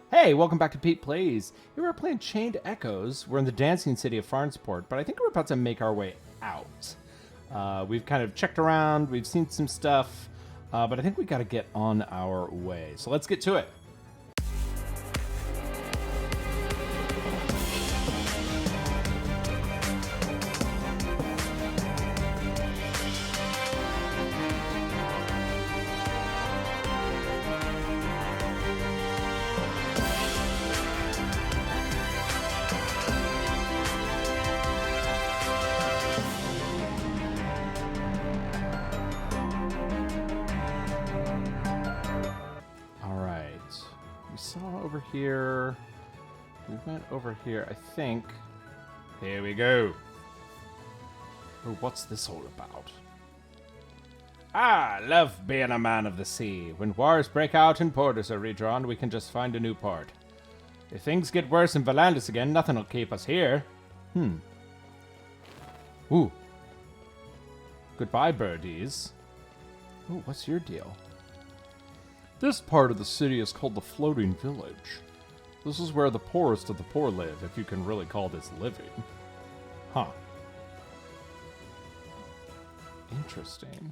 Hey, welcome back to Pete Plays. Here we're playing Chained Echoes. We're in the dancing city of Farnsport, but I think we're about to make our way out. We've kind of checked around, we've seen some stuff, but I think we got to get on our way. So let's get to it. Over here. We went over here, I think. Here we go. Oh, what's this all about? Ah, love being a man of the sea. When wars break out and borders are redrawn, we can just find a new port. If things get worse in Valandis again, nothing will keep us here. Ooh. Goodbye, birdies. Ooh, what's your deal? This part of the city is called the Floating Village. This is where the poorest of the poor live, if you can really call this living. Huh. Interesting.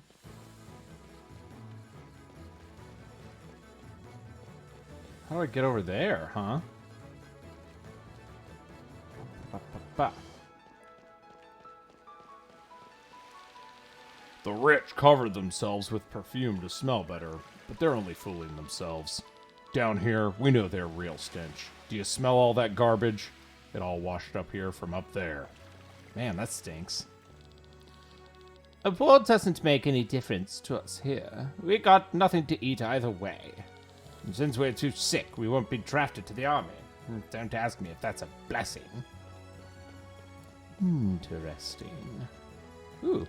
How do I get over there, huh? The rich cover themselves with perfume to smell better, but they're only fooling themselves. Down here, we know their real stench. Do you smell all that garbage? It all washed up here from up there. Man, that stinks. A war doesn't make any difference to us here. We got nothing to eat either way. And since we're too sick, we won't be drafted to the army. Don't ask me if that's a blessing. Interesting. Ooh.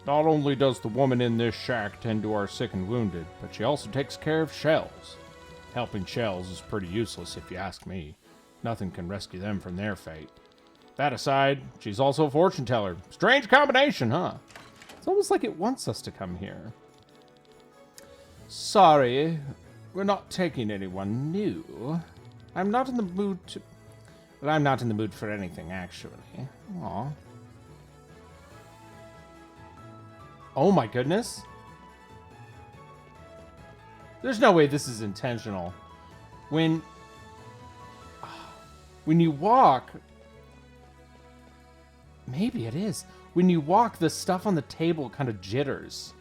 Not only does the woman in this shack tend to our sick and wounded, but she also takes care of shells. Helping shells is pretty useless if you ask me. Nothing can rescue them from their fate. That aside, she's also a fortune teller. Strange combination, huh? It's almost like it wants us to come here. Sorry, we're not taking anyone new. I'm not in the mood to... Well, I'm not in the mood for anything, actually. Aw. Oh my goodness. There's no way this is intentional. When you walk... Maybe it is. When you walk, the stuff on the table kind of jitters.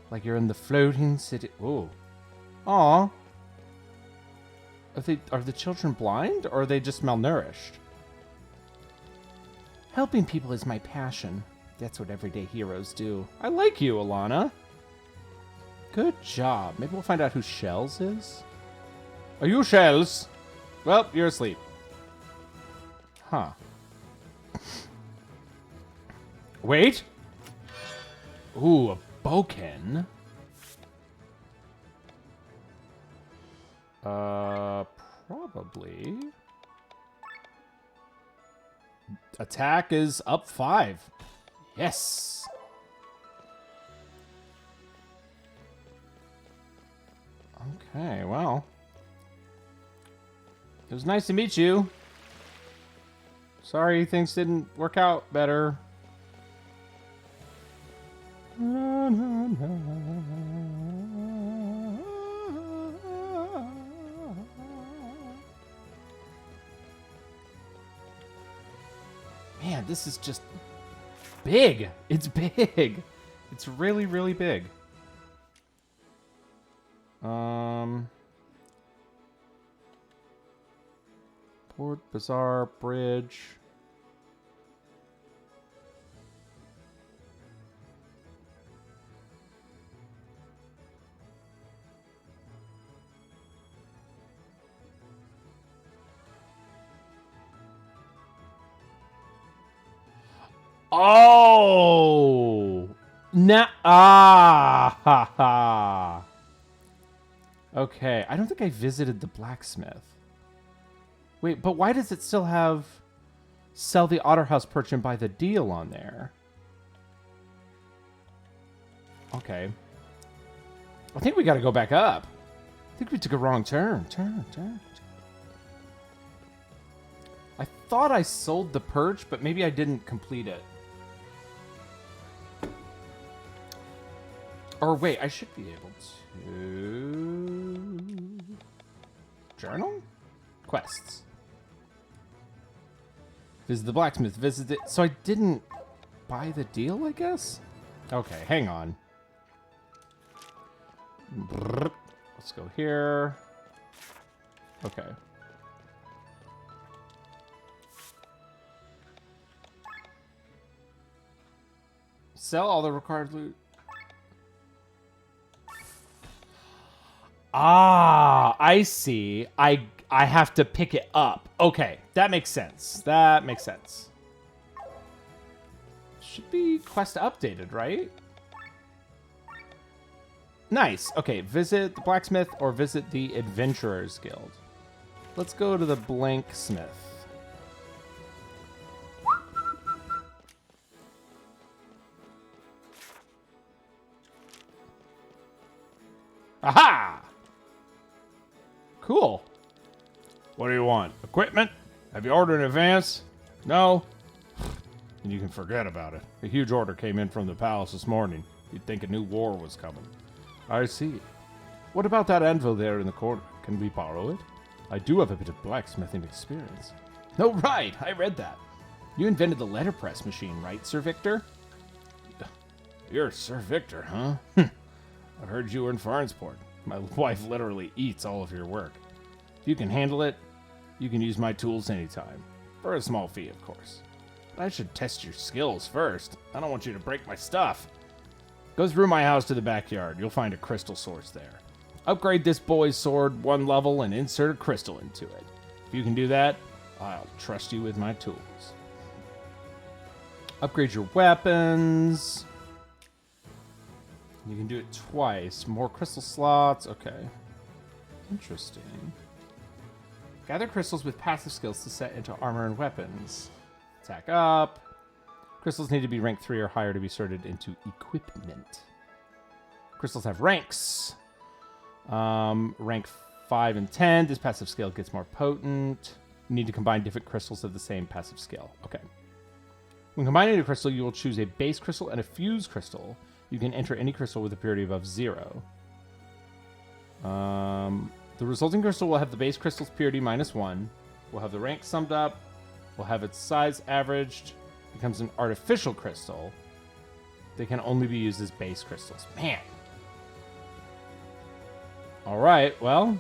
Like you're in the floating city. Ooh. Aw. Are the children blind, or are they just malnourished? Helping people is my passion. That's what everyday heroes do. I like you, Alana. Good job. Maybe we'll find out who Shells is. Are you Shells? Well, you're asleep. Huh. Wait. Ooh, a boken. Probably. Attack is up 5. Yes. Okay, well. It was nice to meet you. Sorry things didn't work out better. Man, this is just big. It's big. It's really, really big. Port Bazaar Bridge. Oh! Ha ha. Okay, I don't think I visited the blacksmith. Wait, but why does it still have sell the Otter House perch and buy the deal on there? Okay. I think we gotta go back up. think we took a wrong turn. I thought I sold the perch, but maybe I didn't complete it. Or wait, I should be able to... Journal? Quests. Visit the blacksmith. Visit it. So I didn't buy the deal, I guess? Okay, hang on. Let's go here. Okay. Sell all the required loot. Ah, I see. I have to pick it up. Okay, that makes sense. That makes sense. Should be quest updated, right? Nice. Okay, visit the blacksmith or visit the adventurers guild. Let's go to the blanksmith. Aha! Cool. What do you want? Equipment? Have you ordered in advance? No? And you can forget about it. A huge order came in from the palace this morning. You'd think a new war was coming. I see. What about that anvil there in the corner? Can we borrow it? I do have a bit of blacksmithing experience. Oh, right. I read that. You invented the letterpress machine, right, Sir Victor? You're Sir Victor, huh? I heard you were in Farnsport. My wife literally eats all of your work. If you can handle it, you can use my tools anytime. For a small fee, of course. But I should test your skills first. I don't want you to break my stuff. Go through my house to the backyard. You'll find a crystal source there. Upgrade this boy's sword 1 level and insert a crystal into it. If you can do that, I'll trust you with my tools. Upgrade your weapons. You can do it twice. More crystal slots. Okay. Interesting. Gather crystals with passive skills to set into armor and weapons. Attack up. Crystals need to be rank 3 or higher to be sorted into equipment. Crystals have ranks. Rank 5 and 10. This passive skill gets more potent. You need to combine different crystals of the same passive skill. Okay. When combining a crystal, you will choose a base crystal and a fuse crystal. You can enter any crystal with a purity above 0. The resulting crystal will have the base crystal's purity -1. Will have the rank summed up. Will have its size averaged. Becomes an artificial crystal. They can only be used as base crystals. Man. All right. Well.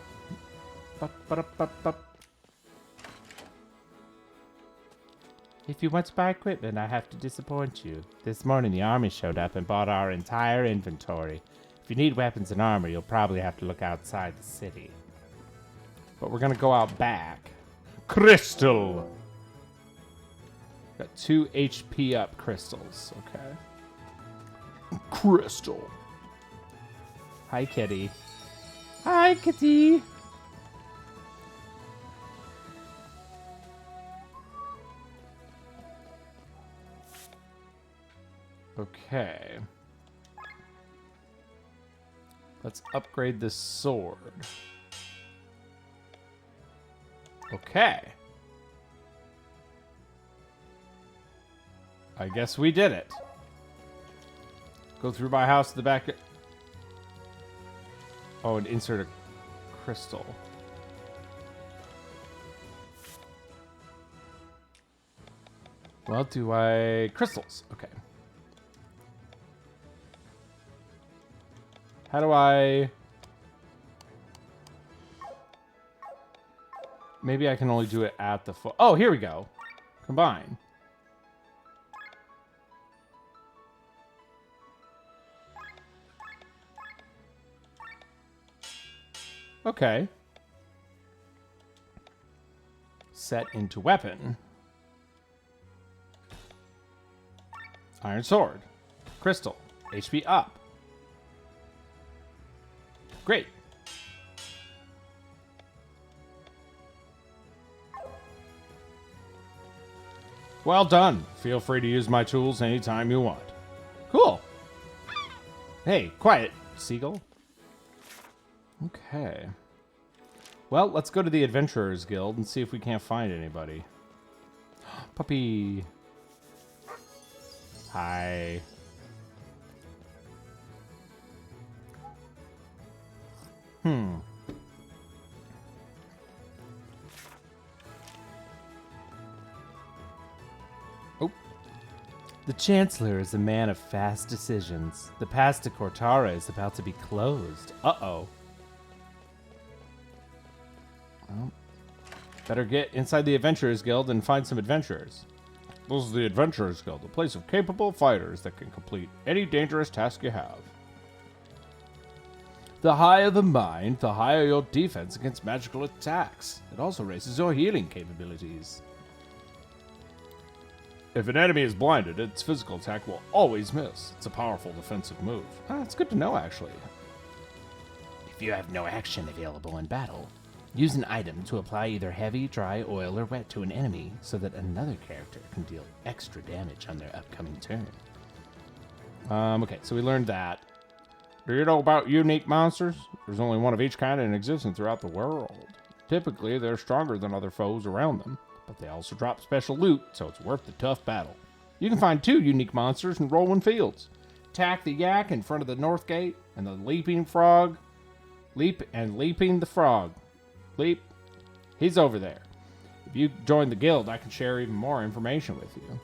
If you want to buy equipment, I have to disappoint you. This morning, the army showed up and bought our entire inventory. If you need weapons and armor, you'll probably have to look outside the city. But we're going to go out back. Crystal! Got 2 HP up crystals. Okay. Crystal. Hi, kitty. Hi, kitty. Okay. Let's upgrade this sword. Okay. I guess we did it. Go through my house to the back. Oh, and insert a crystal. Well, do I... Crystals. Okay. How do I... Maybe I can only do it at the foot. Oh, here we go. Combine. Okay. Set into weapon. Iron sword. Crystal. HP up. Great. Well done. Feel free to use my tools anytime you want. Cool. Hey, quiet, seagull. Okay. Well, let's go to the Adventurers Guild and see if we can't find anybody. Puppy. Hi. Oh. The Chancellor is a man of fast decisions. The pass to Cortara is about to be closed. Uh-oh. Well, better get inside the Adventurers Guild and find some adventurers. This is the Adventurers Guild, a place of capable fighters that can complete any dangerous task you have. The higher the mind, the higher your defense against magical attacks. It also raises your healing capabilities. If an enemy is blinded, its physical attack will always miss. It's a powerful defensive move. It's good to know, actually. If you have no action available in battle, use an item to apply either heavy, dry, oil, or wet to an enemy so that another character can deal extra damage on their upcoming turn. Okay, so we learned that. Do you know about unique monsters? There's only one of each kind in existence throughout the world. Typically, they're stronger than other foes around them, but they also drop special loot, so it's worth the tough battle. You can find 2 unique monsters in rolling fields. Attack the yak in front of the north gate, and the leaping frog. Leaping the frog. Leap. He's over there. If you join the guild, I can share even more information with you.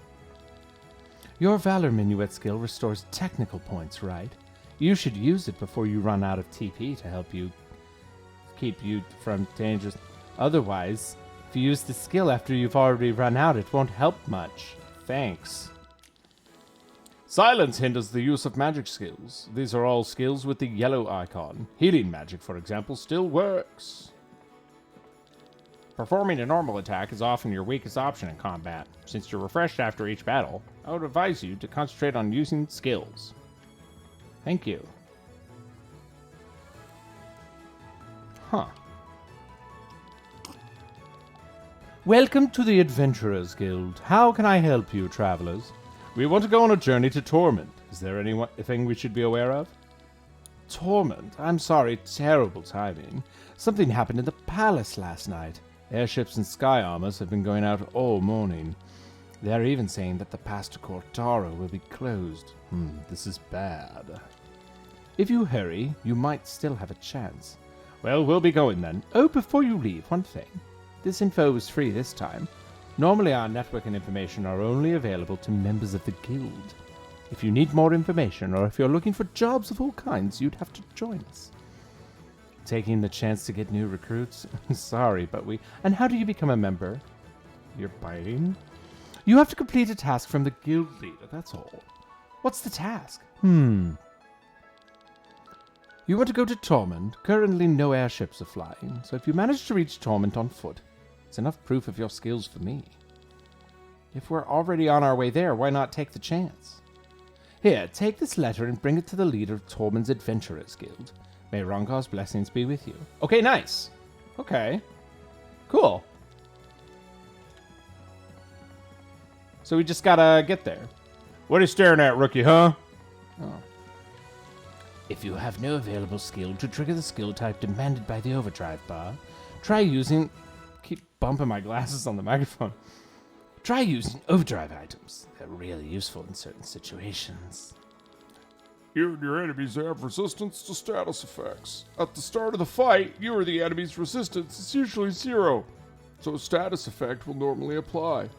Your Valor Minuet skill restores technical points, right? You should use it before you run out of TP to help you keep you from dangers. Otherwise, if you use the skill after you've already run out, it won't help much. Thanks. Silence hinders the use of magic skills. These are all skills with the yellow icon. Healing magic, for example, still works. Performing a normal attack is often your weakest option in combat. Since you're refreshed after each battle, I would advise you to concentrate on using skills. Thank you. Huh. Welcome to the Adventurers Guild. How can I help you, travelers? We want to go on a journey to Torment. Is there anything we should be aware of? Torment? I'm sorry, terrible timing. Something happened in the palace last night. Airships and sky armors have been going out all morning. They're even saying that the pass to Cortara will be closed. This is bad. If you hurry, you might still have a chance. Well, we'll be going then. Oh, before you leave, one thing. This info is free this time. Normally our network and information are only available to members of the guild. If you need more information, or if you're looking for jobs of all kinds, you'd have to join us. Taking the chance to get new recruits? Sorry, but we... And how do you become a member? You're biting? You have to complete a task from the guild leader, that's all. What's the task? You want to go to Torment. Currently no airships are flying, so if you manage to reach Torment on foot, it's enough proof of your skills for me. If we're already on our way there, why not take the chance? Here, take this letter and bring it to the leader of Torment's Adventurers Guild. May Ronkar's blessings be with you. Okay, nice. Okay. Cool. So we just gotta get there. What are you staring at, rookie, huh? Oh. If you have no available skill to trigger the skill type demanded by the overdrive bar, Try using... Keep bumping my glasses on the microphone. try using overdrive items. They're really useful in certain situations. You and your enemies have resistance to status effects. At the start of the fight, you or the enemy's resistance is usually 0, so a status effect will normally apply.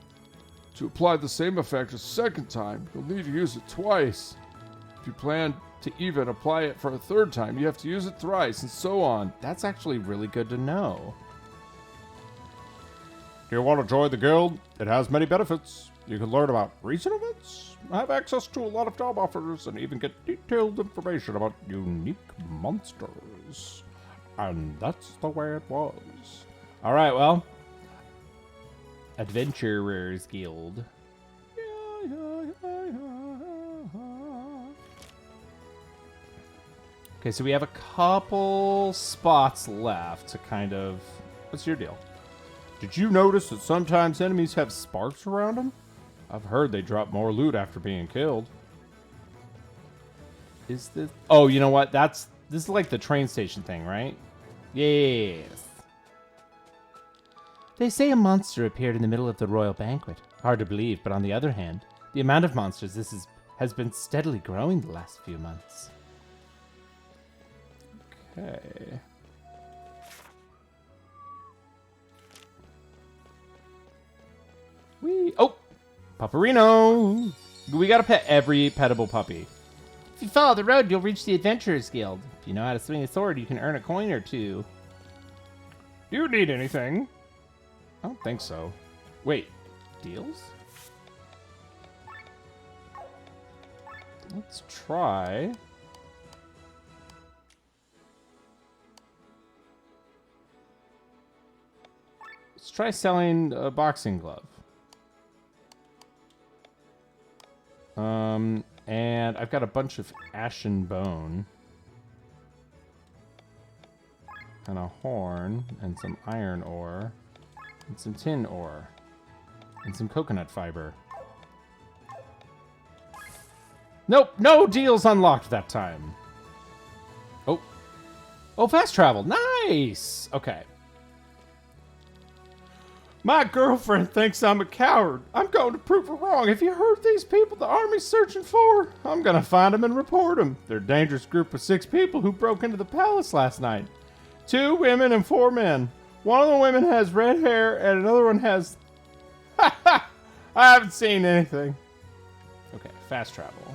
To apply the same effect a second time, you'll need to use it twice. If you plan to even apply it for a third time, you have to use it thrice, and so on. That's actually really good to know. Do you want to join the guild? It has many benefits. You can learn about recent events, have access to a lot of job offers, and even get detailed information about unique monsters. And that's the way it was. Alright, well. Adventurers Guild. Okay, so we have a couple spots left to kind of... What's your deal? Did you notice that sometimes enemies have Sparks around them? I've heard they drop more loot after being killed. Is this... Oh, you know what? This is like the train station thing, right? Yes. They say a monster appeared in the middle of the royal banquet. Hard to believe, but on the other hand, the amount of monsters has been steadily growing the last few months. Okay. Oh! Pupperino! We gotta pet every petable puppy. If you follow the road, you'll reach the Adventurers Guild. If you know how to swing a sword, you can earn a coin or two. Do you need anything? I don't think so. Wait, deals? Let's try. Let's try selling a boxing glove. And I've got a bunch of ashen bone. And a horn, and some iron ore, and some tin ore, and some coconut fiber. Nope, no deals unlocked that time. Oh. Oh, fast travel. Nice! Okay. My girlfriend thinks I'm a coward. I'm going to prove her wrong. Have you heard these people the army's searching for? I'm going to find them and report them. They're a dangerous group of 6 people who broke into the palace last night. 2 women and 4 men. One of the women has red hair and another one has... Ha ha! I haven't seen anything. Okay, fast travel.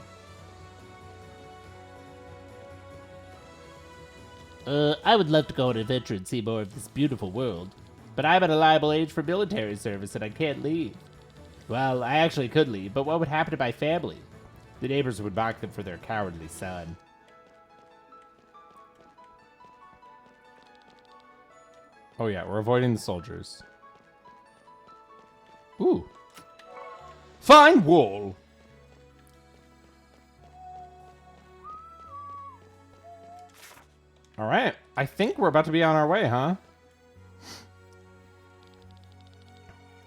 I would love to go on an adventure and see more of this beautiful world. But I'm at a liable age for military service and I can't leave. Well, I actually could leave, but what would happen to my family? The neighbors would mock them for their cowardly son. Oh yeah, we're avoiding the soldiers. Ooh. Find wool. All right. I think we're about to be on our way, huh?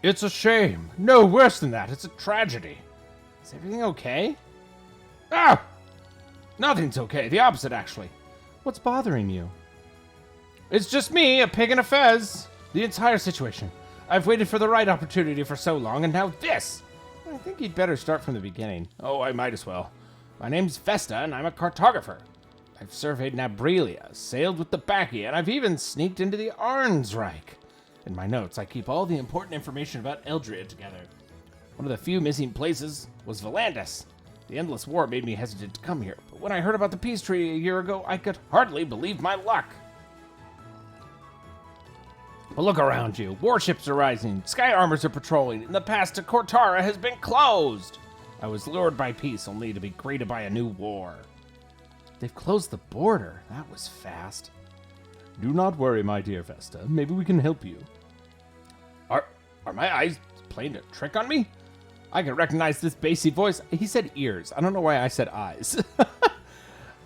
It's a shame. No, worse than that. It's a tragedy. Is everything okay? Ah! Nothing's okay. The opposite, actually. What's bothering you? It's just me, a pig in a fez. The entire situation. I've waited for the right opportunity for so long, and now this! I think you'd better start from the beginning. Oh, I might as well. My name's Vesta, and I'm a cartographer. I've surveyed Nabrilia, sailed with the Bacchae, and I've even sneaked into the Arnsreich. In my notes, I keep all the important information about Eldria together. One of the few missing places was Volandis. The endless war made me hesitant to come here, but when I heard about the peace treaty a year ago, I could hardly believe my luck. But look around you. Warships are rising, sky armors are patrolling, and the pass to Cortara has been closed. I was lured by peace only to be greeted by a new war. They've closed the border. That was fast. Do not worry, my dear Vesta. Maybe we can help you. Are my eyes playing a trick on me? I can recognize this bassy voice. He said ears. I don't know why I said eyes.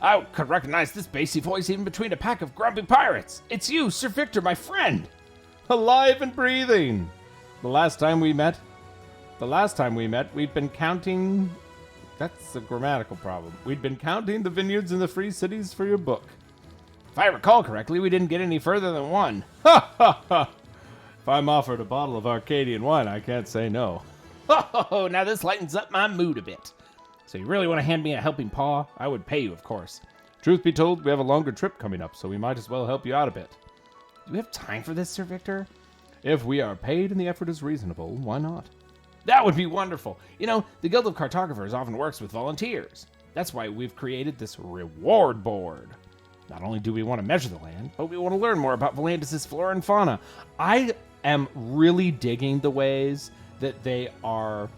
I could recognize this bassy voice even between a pack of grumpy pirates. It's you, Sir Victor, my friend. Alive and breathing. The last time we met, we'd been counting... That's a grammatical problem. We'd been counting the vineyards in the free cities for your book. If I recall correctly, we didn't get any further than 1. Ha ha ha! If I'm offered a bottle of Arcadian wine, I can't say no. Oh, now this lightens up my mood a bit. So you really want to hand me a helping paw? I would pay you, of course. Truth be told, we have a longer trip coming up, so we might as well help you out a bit. Do we have time for this, Sir Victor? If we are paid and the effort is reasonable, why not? That would be wonderful. You know, the Guild of Cartographers often works with volunteers. That's why we've created this reward board. Not only do we want to measure the land, but we want to learn more about Volandis' flora and fauna. I am really digging the ways that they are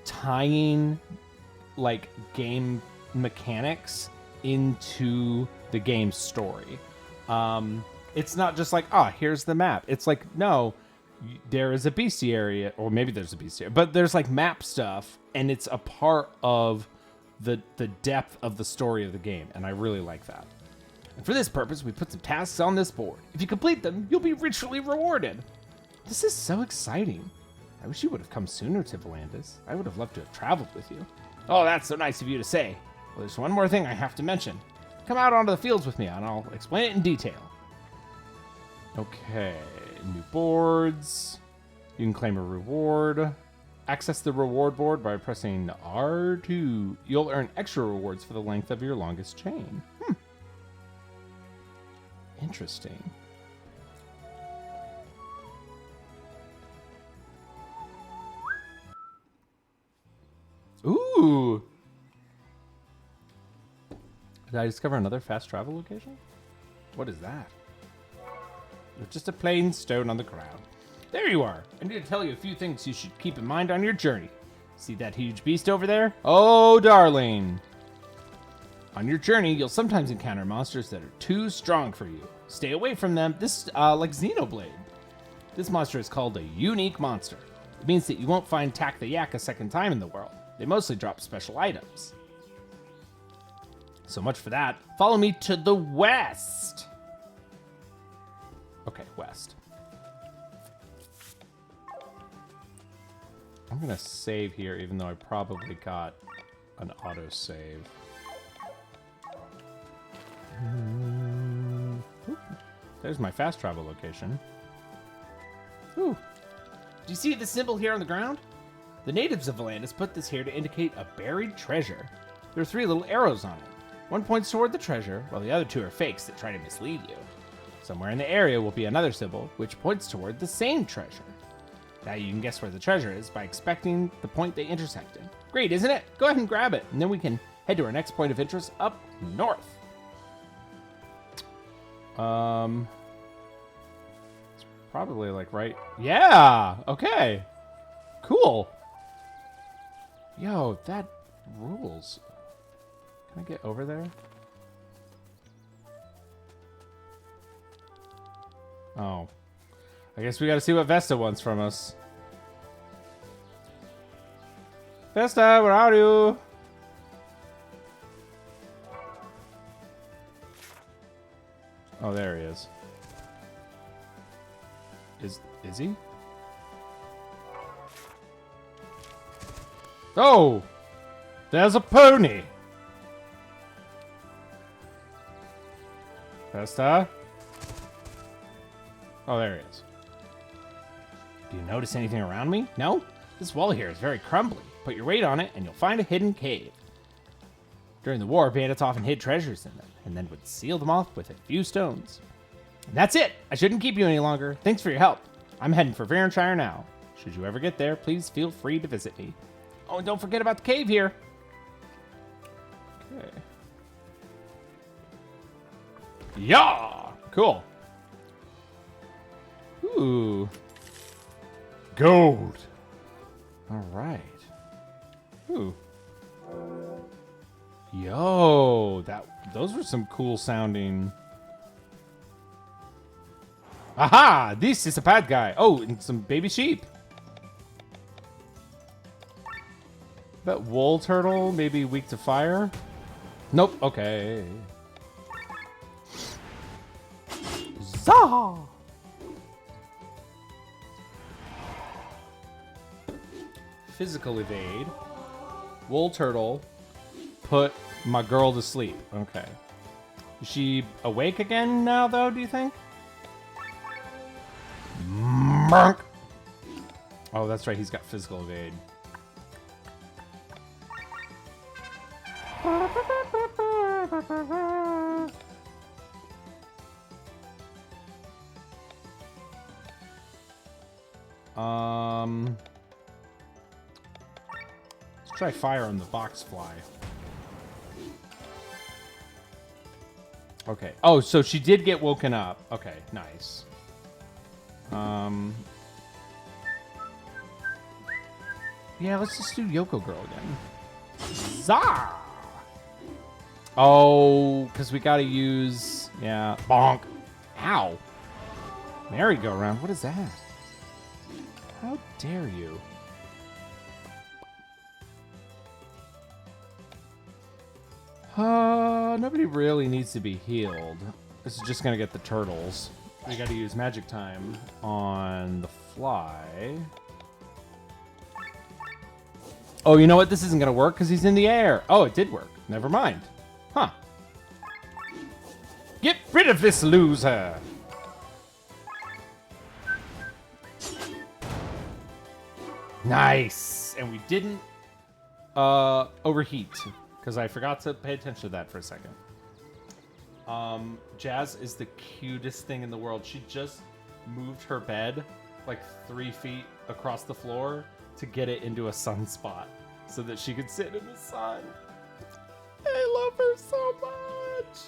tying like game mechanics into the game's story. It's not just like, here's the map. It's like, no, there is a bestiary, or maybe there's a bestiary, but there's like map stuff, and it's a part of the depth of the story of the game, and I really like that. And for this purpose, we put some tasks on this board. If you complete them, you'll be richly rewarded. This is so exciting. I wish you would have come sooner to Volandis. I would have loved to have traveled with you. Oh, that's so nice of you to say. Well, there's one more thing I have to mention. Come out onto the fields with me, and I'll explain it in detail. Okay, new boards. You can claim a reward. Access the reward board by pressing R2. You'll earn extra rewards for the length of your longest chain. Interesting. Ooh! Did I discover another fast travel location? What is that? It's just a plain stone on the ground. There you are. I need to tell you a few things you should keep in mind on your journey. See that huge beast over there? Oh, darling. On your journey, you'll sometimes encounter monsters that are too strong for you. Stay away from them. This, like Xenoblade. This monster is called a unique monster. It means that you won't find Tak the Yak a second time in the world. They mostly drop special items. So much for that. Follow me to the west. Okay, west. I'm gonna save here, even though I probably got an autosave. There's my fast travel location. Ooh. Do you see the symbol here on the ground? The natives of Volandis put this here to indicate a buried treasure. There are 3 little arrows on it. One points toward the treasure, while the other 2 are fakes that try to mislead you. Somewhere in the area will be another symbol, which points toward the same treasure. Now you can guess where the treasure is by expecting the point they intersect in. Great, isn't it? Go ahead and grab it, and then we can head to our next point of interest up north. It's probably like right. Yeah. Okay. Cool. Yo, that rules. Can I get over there? Oh. I guess we gotta see what Vesta wants from us. Vesta, where are you? Oh, there he is. Is he? Oh! There's a pony! Vesta? Oh, there he is. Do you notice anything around me? No? This wall here is very crumbly. Put your weight on it and you'll find a hidden cave. During the war, bandits often hid treasures in them and then would seal them off with a few stones. And that's it! I shouldn't keep you any longer. Thanks for your help. I'm heading for Varenshire now. Should you ever get there, please feel free to visit me. Oh, and don't forget about the cave here. Okay. Yeah! Cool. Ooh. Gold. All right. Ooh. Yo, those were some cool sounding. Aha! This is a bad guy. Oh, and some baby sheep. That wool turtle maybe weak to fire? Nope. Okay. Zah! Physical evade. Wool turtle. Put my girl to sleep. Okay. Is she awake again now, though, do you think? Mark. Oh, that's right. He's got physical evade. Let's try fire on the box fly. Okay. Oh, so she did get woken up. Okay, nice. Yeah, let's just do Yoko Girl again. Zah! Oh, because we gotta use... Yeah. Bonk. Ow. Merry-go-round. What is that? How dare you? Nobody really needs to be healed. This is just gonna get the turtles. We gotta use magic time on the fly. Oh, you know what? This isn't gonna work because he's in the air. Oh, it did work. Never mind. Huh. Get rid of this loser. Nice. And we didn't overheat because I forgot to pay attention to that for a second. Jazz is the cutest thing in the world. She just moved her bed like 3 feet across the floor to get it into a sunspot so that she could sit in the sun. I love her so much.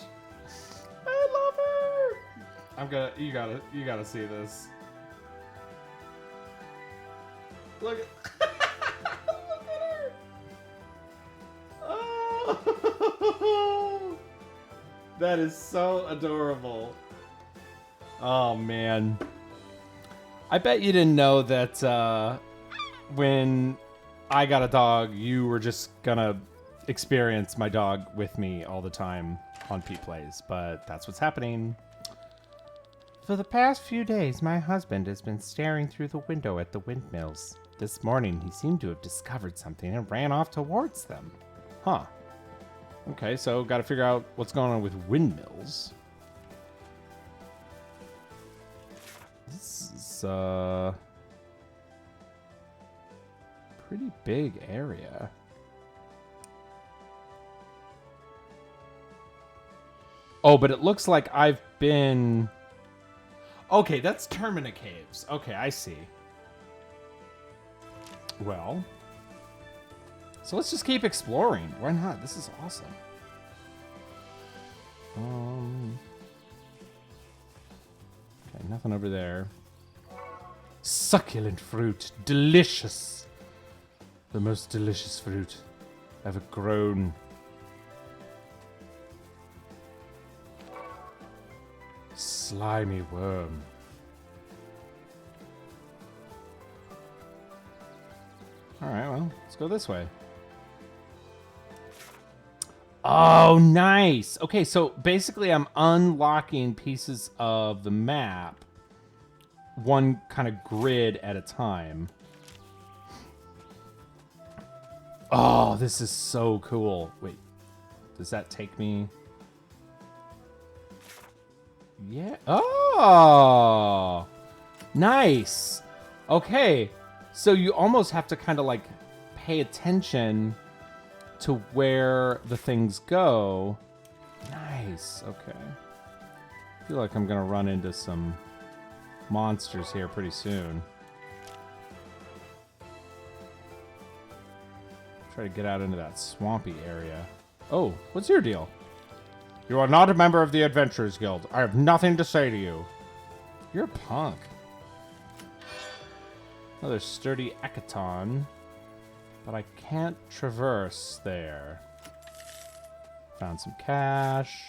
I love her. You gotta see this. Look at look at her. Oh, that is so adorable. Oh man, I bet you didn't know that when I got a dog, you were just gonna experience my dog with me all the time on PETEPLAYS, but that's what's happening. For the past few days, my husband has been staring through the window at the windmills. This morning, he seemed to have discovered something and ran off towards them. Huh. Okay, so gotta figure out what's going on with windmills. This is pretty big area. Oh, but it looks like I've been... Okay, that's Termina Caves. Okay, I see. Well, so let's just keep exploring. Why not? This is awesome. Okay, nothing over there. Succulent fruit. Delicious. The most delicious fruit ever grown. Slimy worm. Alright, well, let's go this way. Oh, nice! Okay, so basically I'm unlocking pieces of the map one kind of grid at a time. Oh, this is so cool. Wait, does that take me... Yeah. Oh, nice. Okay, so you almost have to kind of like pay attention to where the things go. Nice. Okay. I feel like I'm gonna run into some monsters here pretty soon. Try to get out into that swampy area. Oh, what's your deal? You are not a member of the Adventurers Guild. I have nothing to say to you. You're a punk. Another sturdy Ekaton. But I can't traverse there. Found some cash.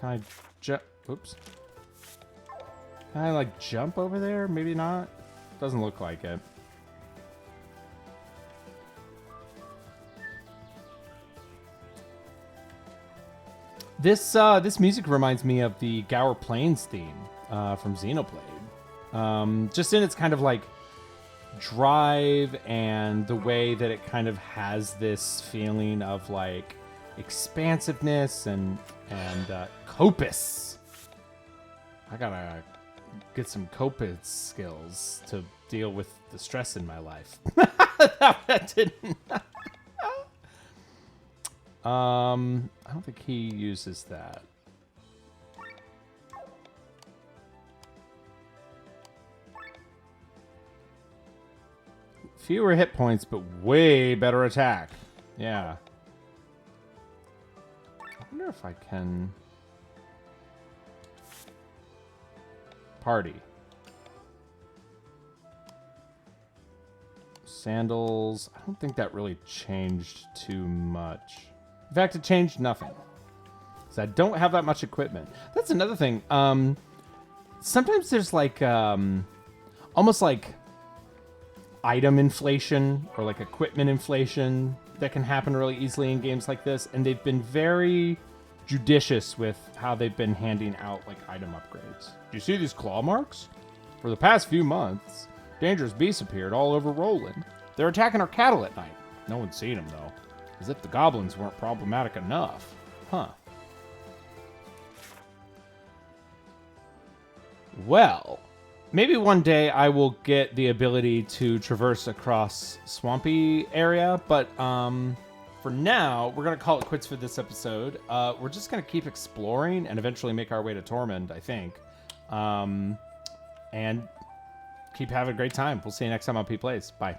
Can I jump? Oops. Can I like jump over there? Maybe not. Doesn't look like it. This music reminds me of the Gower Plains theme from Xenoblade. Just in its kind of like drive and the way that it kind of has this feeling of like expansiveness and copus. I gotta get some copus skills to deal with the stress in my life. That didn't. I don't think he uses that. Fewer hit points, but way better attack. Yeah. I wonder if I can... Party. Sandals. I don't think that really changed too much. In fact, it changed nothing. So I don't have that much equipment. That's another thing. Sometimes there's like almost like item inflation or like equipment inflation that can happen really easily in games like this, and they've been very judicious with how they've been handing out like item upgrades. Do you see these claw marks? For the past few months, dangerous beasts appeared all over Roland. They're attacking our cattle at night. No one's seen them though. As if the goblins weren't problematic enough. Huh. Well, maybe one day I will get the ability to traverse across swampy area, but for now, we're going to call it quits for this episode. We're just going to keep exploring and eventually make our way to Tormund, I think. And keep having a great time. We'll see you next time on PETEPLAYS. Bye.